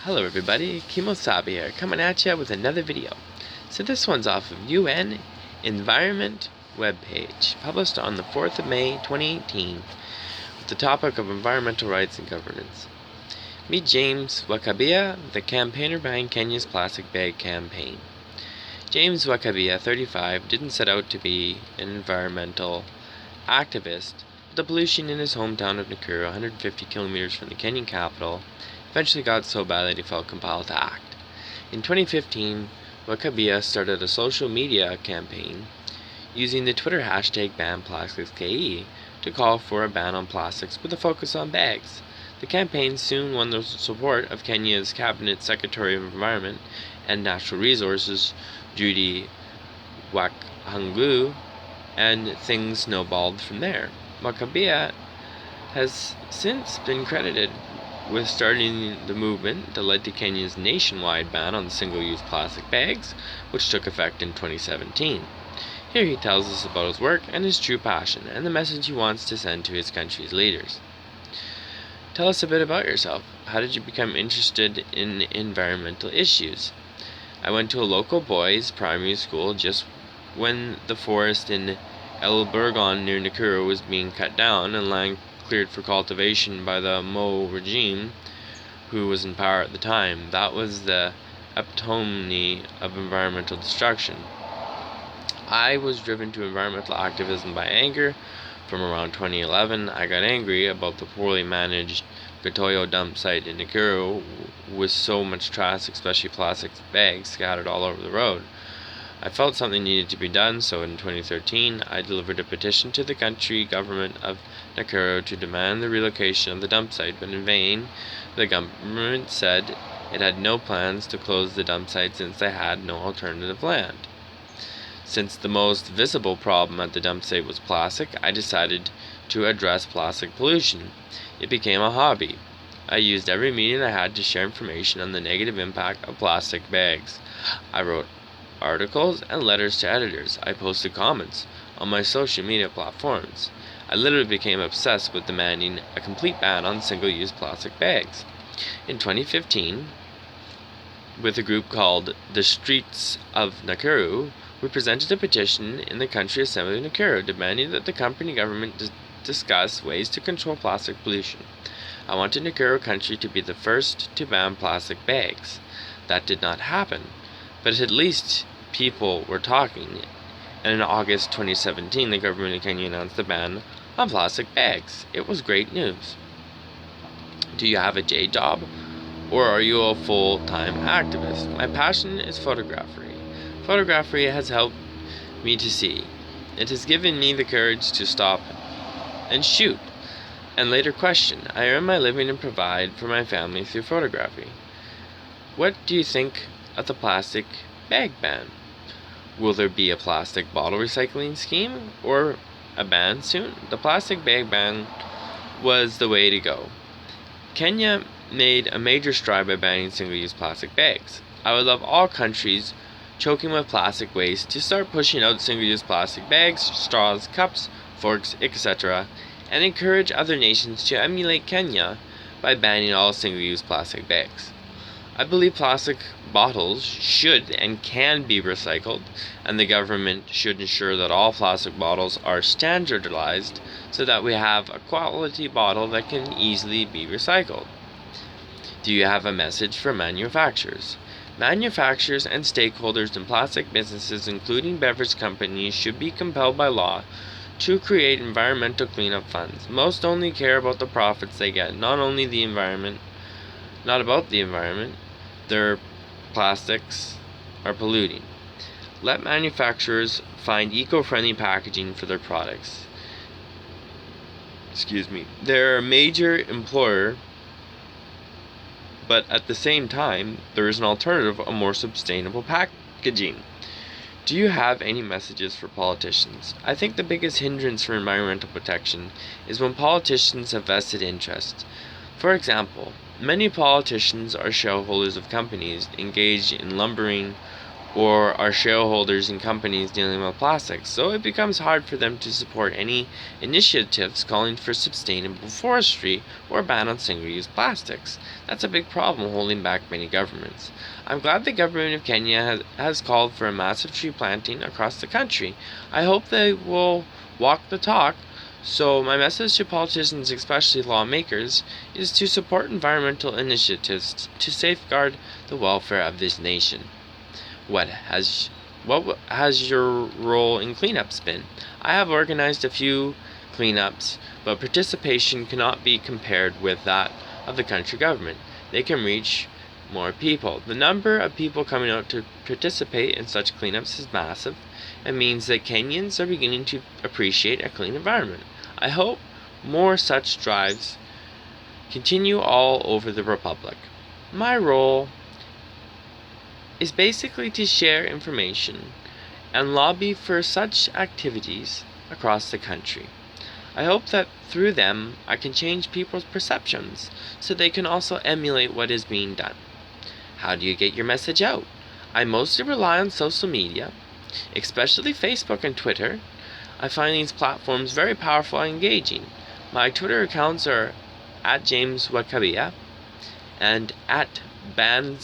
Hello everybody, Kemo Sabi here, coming at you with another video. So this one's off of unenvironment webpage, published on the 4th of May 2018, with the topic of environmental rights and governance. Meet James Wakibia, the campaigner behind Kenya's plastic bag campaign. James Wakibia, 35, didn't set out to be an environmental activist, but the pollution in his hometown of Nakuru, 150 kilometers from the Kenyan capital, eventually got so bad that he felt compelled to act. In 2015, Wakibia started a social media campaign using the Twitter hashtag #BanPlasticsKE to call for a ban on plastics with a focus on bags. The campaign soon won the support of Kenya's Cabinet Secretary of Environment and Natural Resources, Judy Wakihangulu, and things snowballed from there. Wakibia has since been credited with starting the movement that led to Kenya's nationwide ban on single-use plastic bags, which took effect in 2017. Here he tells us about his work and his true passion, and the message he wants to send to his country's leaders. Tell us a bit about yourself. How did you become interested in environmental issues? I went to a local boys' primary school just when the forest in El Burgon near Nakuru was being cut down and land cleared for cultivation by the Mo regime, who was in power at the time. That was the epitome of environmental destruction. I was driven to environmental activism by anger. From around 2011, I got angry about the poorly managed Gatoyo dump site in Nakuru with so much trash, especially plastic bags, scattered all over the road. I felt something needed to be done, so in 2013, I delivered a petition to the country government of Nakuru to demand the relocation of the dump site, but in vain. The government said it had no plans to close the dump site since they had no alternative land. Since the most visible problem at the dump site was plastic, I decided to address plastic pollution. It became a hobby. I used every medium I had to share information on the negative impact of plastic bags. I wrote articles and letters to editors. I posted comments on my social media platforms. I literally became obsessed with demanding a complete ban on single-use plastic bags. In 2015, with a group called the Streets of Nakuru, we presented a petition in the Country Assembly of Nakuru demanding that the company government discuss ways to control plastic pollution. I wanted Nakuru country to be the first to ban plastic bags. That did not happen, but at least people were talking, and in August 2017, the government of Kenya announced the ban on plastic bags. It was great news. Do you have a day job, or are you a full-time activist? My passion is photography. Photography has helped me to see. It has given me the courage to stop and shoot, and later question. I earn my living and provide for my family through photography. What do you think of the plastic bag ban? Will there be a plastic bottle recycling scheme or a ban soon? The plastic bag ban was the way to go. Kenya made a major stride by banning single-use plastic bags. I would love all countries choking with plastic waste to start pushing out single-use plastic bags, straws, cups, forks, etc., and encourage other nations to emulate Kenya by banning all single-use plastic bags. I believe plastic bottles should and can be recycled, and the government should ensure that all plastic bottles are standardized so that we have a quality bottle that can easily be recycled. Do you have a message for manufacturers? Manufacturers and stakeholders in plastic businesses, including beverage companies, should be compelled by law to create environmental cleanup funds. Most only care about the profits they get, not about the environment. Their plastics are polluting. Let manufacturers find eco-friendly packaging for their products. They're a major employer, but at the same time, there is an alternative, a more sustainable packaging. Do you have any messages for politicians? I think the biggest hindrance for environmental protection is when politicians have vested interests. For example, many politicians are shareholders of companies engaged in lumbering or are shareholders in companies dealing with plastics, so it becomes hard for them to support any initiatives calling for sustainable forestry or a ban on single-use plastics. That's a big problem holding back many governments. I'm glad the government of Kenya has called for a massive tree planting across the country. I hope they will walk the talk. So my message to politicians, especially lawmakers, is to support environmental initiatives to safeguard the welfare of this nation. What has your role in cleanups been? I have organized a few cleanups, but participation cannot be compared with that of the country government. They can reach more people. The number of people coming out to participate in such cleanups is massive and means that Kenyans are beginning to appreciate a clean environment. I hope more such drives continue all over the Republic. My role is basically to share information and lobby for such activities across the country. I hope that through them I can change people's perceptions so they can also emulate what is being done. How do you get your message out? I mostly rely on social media, especially Facebook and Twitter. I find these platforms very powerful and engaging. My Twitter accounts are at James Wakibia and at Ban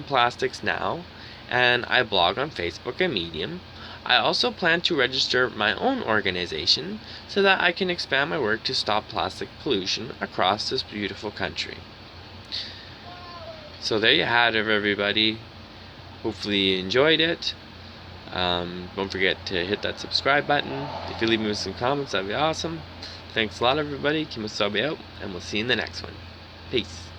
Plastics Now, and I blog on Facebook and Medium. I also plan to register my own organization so that I can expand my work to stop plastic pollution across this beautiful country. So there you had it, everybody. Hopefully you enjoyed it. Don't forget to hit that subscribe button. If you leave me with some comments, that'd be awesome. Thanks a lot, everybody. Kemo Sabi out, and we'll see you in the next one. Peace.